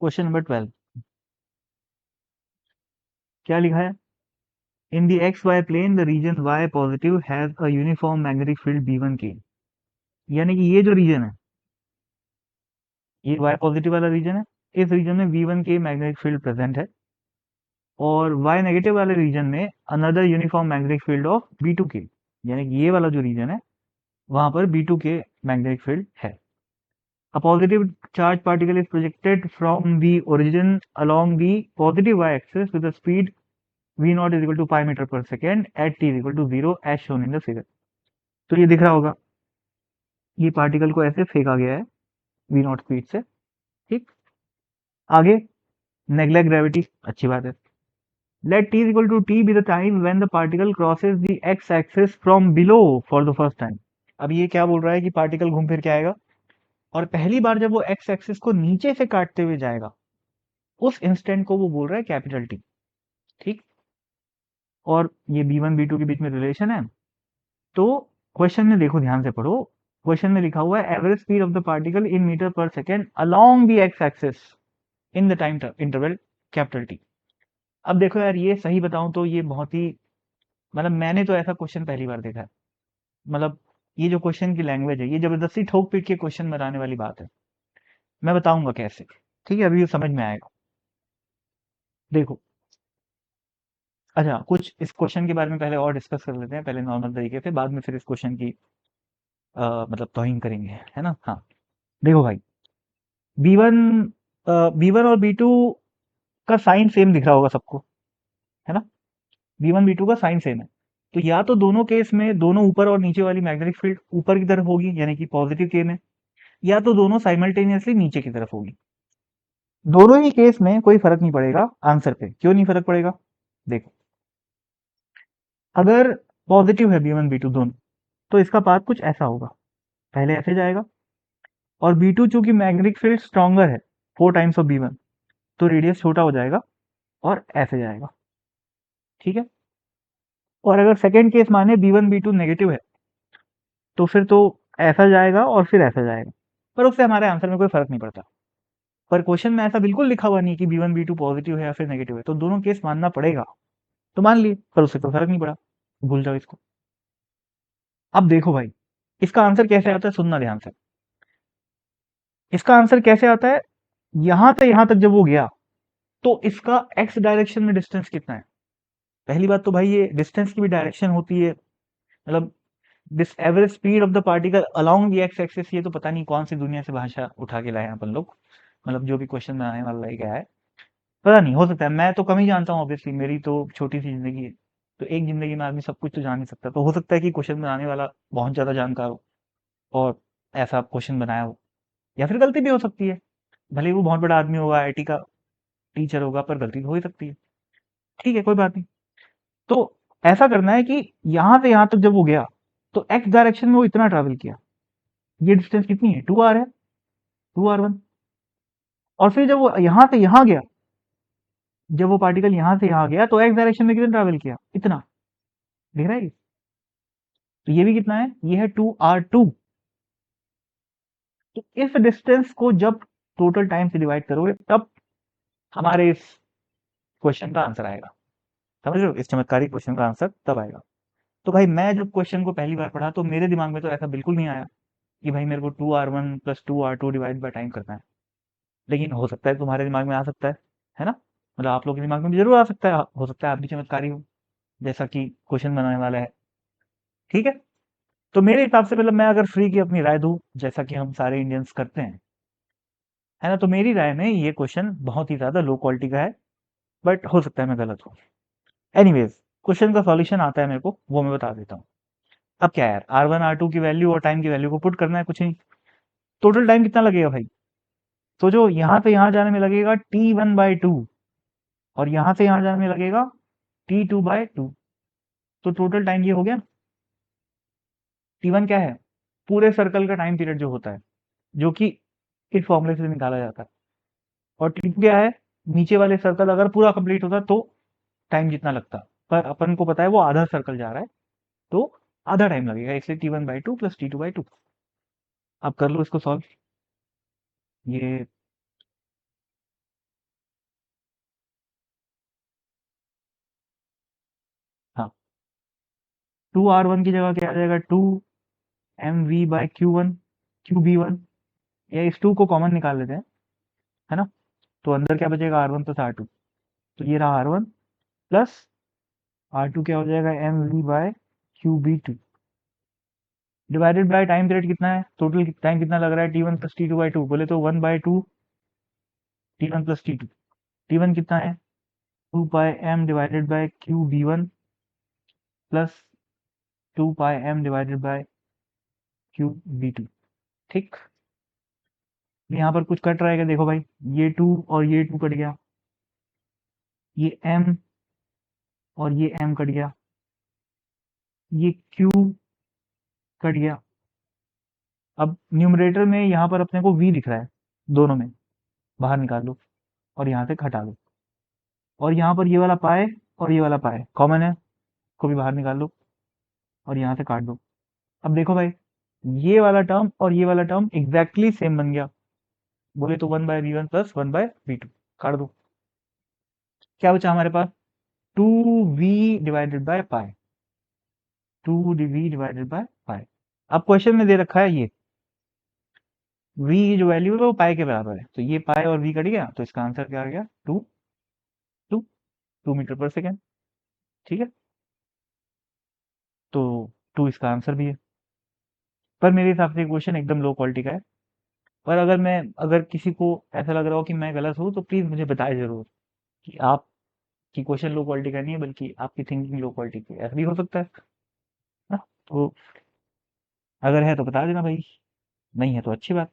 Question number 12 क्या लिखा है? In the x y plane the region y positive has a uniform magnetic field B1 के। यानी कि ये जो रीजन है, ये वाई पॉजिटिव वाला रीजन है। इस रीजन में V1 के मैग्नेटिक फील्ड प्रेजेंट है, और वाई नेगेटिव वाले रीजन में another uniform magnetic field of B2 के। यानी कि ये वाला जो रीजन है, वहां पर B2 के मैग्नेटिक फील्ड है। A positive charged particle is projected from the origin along the positive y-axis with a speed v naught is equal to pi meter per second at t is equal to 0 as shown in the figure। तो ये दिख रहा होगा, ये particle को ऐसे फेंका गया है v नॉट स्पीड से। ठीक, आगे नेग्लेक्ट ग्रेविटी, अच्छी बात है। Let t is equal to t be the time when the particle crosses the x axis from below for the first time। अब ये क्या बोल रहा है कि पार्टिकल घूम फिर के आएगा, और पहली बार जब वो x एक्सिस को नीचे से काटते हुए जाएगा, उस इंस्टेंट को वो बोल रहा है कैपिटल टी। ठीक, और ये B1 B2 के बीच में रिलेशन है। तो क्वेश्चन में देखो, ध्यान से पढ़ो। क्वेश्चन में लिखा हुआ है average speed of the particle in metre per second along the x axis in the time interval capital T. अब देखो यार, ये सही बताऊं तो ये बहुत ही, मतलब मैंने तो ऐसा क्वेश्चन पहली बार देखा है। मतलब ये जो क्वेश्चन की लैंग्वेज है, ये जबरदस्ती ठोक पीट के क्वेश्चन बनाने वाली बात है। मैं बताऊंगा कैसे। ठीक है, अभी ये समझ में आएगा। देखो, अच्छा, कुछ इस क्वेश्चन के बारे में पहले और डिस्कस कर लेते हैं, पहले नॉर्मल तरीके से, बाद में फिर इस क्वेश्चन की मतलब तौहीन करेंगे, है ना। हाँ, देखो भाई, B1 B1 और B2 का साइन सेम दिख रहा होगा सबको, है ना। B1 B2 का साइन सेम है। तो या तो दोनों केस में दोनों ऊपर और नीचे वाली मैग्नेटिक फील्ड ऊपर की तरफ होगी, यानी कि पॉजिटिव के में, या तो दोनों साइमल्टेनियसली नीचे की तरफ होगी। दोनों ही केस में कोई फर्क नहीं पड़ेगा आंसर पे। क्यों नहीं फर्क पड़ेगा? देखो, अगर पॉजिटिव है B1 B2 दोनों, तो इसका पाथ कुछ ऐसा होगा, पहले ऐसे जाएगा, और B2 चूंकि मैग्नेटिक फील्ड स्ट्रॉन्गर है 4 टाइम्स ऑफ B1, तो रेडियस छोटा हो जाएगा और ऐसे जाएगा। ठीक है, और अगर सेकेंड केस माने B1 B2 नेगेटिव है, तो फिर तो ऐसा जाएगा और फिर ऐसा जाएगा, पर उससे हमारे आंसर में कोई फर्क नहीं पड़ता। पर क्वेश्चन में ऐसा बिल्कुल लिखा हुआ नहीं कि B1 B2 पॉजिटिव है या फिर नेगेटिव है, तो दोनों केस मानना पड़ेगा। तो मान लिए, पर उससे कोई फर्क नहीं पड़ा, भूल जाओ इसको। अब देखो भाई, इसका आंसर कैसे आता है, सुनना ध्यान से। इसका आंसर कैसे आता है, यहां से यहां तक जब वो गया, तो इसका एक्स डायरेक्शन में डिस्टेंस कितना है। पहली बात तो भाई, ये डिस्टेंस की भी डायरेक्शन होती है। मतलब this average speed of the particle along the x axis, ये तो पता नहीं कौन सी दुनिया से भाषा उठा के लाए हैं अपन लोग। मतलब जो भी क्वेश्चन बनाने वाला लाइक है, पता नहीं, हो सकता है मैं तो कम ही जानता हूँ, ऑब्वियसली मेरी तो छोटी सी जिंदगी है। तो एक जिंदगी में आदमी सब कुछ तो जान नहीं सकता, तो हो सकता है कि क्वेश्चन बनाने वाला बहुत ज्यादा जानकार हो और ऐसा क्वेश्चन बनाया हो, या फिर गलती भी हो सकती है। भले ही वो बहुत बड़ा आदमी होगा, आईटी का टीचर होगा, पर गलती तो हो ही सकती है। ठीक है, कोई बात नहीं। तो ऐसा करना है कि यहां से यहां तक जब वो गया, तो एक्स डायरेक्शन में वो इतना ट्रैवल किया। ये डिस्टेंस कितनी है, 2r है, 2r1। और फिर जब वो यहां से यहां गया, जब वो पार्टिकल यहां से यहां गया, तो एक्स डायरेक्शन में कितना ट्रैवल किया, इतना। दिख रहा है ये? तो ये भी कितना है, ये है 2r2। तो इस डिस्टेंस को जब टोटल टाइम से डिवाइड करोगे, तब हमारे इस क्वेश्चन का आंसर आएगा। समझ रहे हो, इस चमत्कारी क्वेश्चन का आंसर तब आएगा। तो भाई, मैं जब क्वेश्चन को पहली बार पढ़ा, तो मेरे दिमाग में तो ऐसा बिल्कुल नहीं आया कि भाई मेरे को 2r1 plus 2r2 divide by time करना है। लेकिन हो सकता है तुम्हारे दिमाग में आ सकता है ना। मतलब आप लोगों के दिमाग में भी जरूर आ सकता है, हो सकता है आप भी चमत्कारी हो, जैसा कि क्वेश्चन बनाने वाला है। ठीक है, तो मेरे हिसाब से, मतलब मैं अगर फ्री की अपनी राय दूं, जैसा कि हम सारे इंडियंस करते हैं, है ना, तो मेरी राय में ये क्वेश्चन बहुत ही ज्यादा लो क्वालिटी का है। बट हो सकता है मैं गलत हूँ। एनीवेज, क्वेश्चन का सॉल्यूशन आता है मेरे को, वो मैं बता देता हूँ। अब क्या है यार, R1 R2 की वैल्यू और टाइम की वैल्यू को पुट करना है, कुछ नहीं। टोटल टाइम कितना लगेगा भाई? तो जो यहाँ से यहाँ जाने में लगेगा T1/2, और यहाँ से यहाँ जाने में लगेगा T2/2। तो टोटल टाइम ये हो गया। T1 क्या है, पूरे सर्कल का टाइम पीरियड जो होता है, जो कि इस फॉर्मूले से निकाला जाता है। और T2 क्या है, नीचे वाले सर्कल अगर पूरा कंप्लीट होता तो टाइम जितना लगता, पर अपन को पता है वो आधा सर्कल जा रहा है, तो आधा टाइम लगेगा, इसलिए T1/2 प्लस T2/2। अब कर लो इसको सॉल्व। ये 2r1 की जगह क्या आ जाएगा, 2mv/q1 qb1, या इस 2 को कॉमन निकाल लेते हैं, है ना। तो अंदर क्या बचेगा, r1 प्लस r2, तो ये रहा r1 प्लस r2 क्या हो जाएगा, mv/qb2 divided by time period कितना है, टोटल टाइम कितना लग रहा है, t1 प्लस t2/2, बोले तो 1/2 t1 प्लस t2, t1 कितना है 2πm divided by qb1 plus 2πm divided by qb2। ठीक, यहाँ पर कुछ कट रहा है क्या, देखो भाई, ये 2 और ये 2 कट गया, ये m और ये m कट गया, ये q कट गया। अब न्यूमरेटर में यहाँ पर अपने को v दिख रहा है, दोनों में बाहर निकाल लो और यहाँ से हटा लो, और यहाँ पर ये वाला पाए और ये वाला पाए कॉमन है, को भी बाहर निकाल लो और यहाँ से काट दो। अब देखो भाई, ये वाला टर्म और ये वाला टर्म एग्जैक्टली सेम बन गया, बोले तो 1/v1 प्लस 1/v2, काट दो। क्या बचा हमारे पास, 2v divided by pi, 2v divided by pi. अब क्वेश्चन में दे रखा है ये v की जो वैल्यू है वो पाई के बराबर है, तो ये पाई और v कट गया, तो इसका आंसर क्या आ गया, 2 मीटर पर सेकेंड। ठीक है, तो 2 इसका आंसर भी है। पर मेरे हिसाब से क्वेश्चन एकदम लो क्वालिटी का है, पर अगर किसी को ऐसा लग रहा हो कि मैं गलत हूँ तो प्लीज मुझे बताए जरूर कि आपकी क्वेश्चन लो क्वालिटी का नहीं है, बल्कि आपकी थिंकिंग लो क्वालिटी की है। ऐसा भी हो सकता है ना। तो अगर है तो बता देना भाई, नहीं है तो अच्छी बात।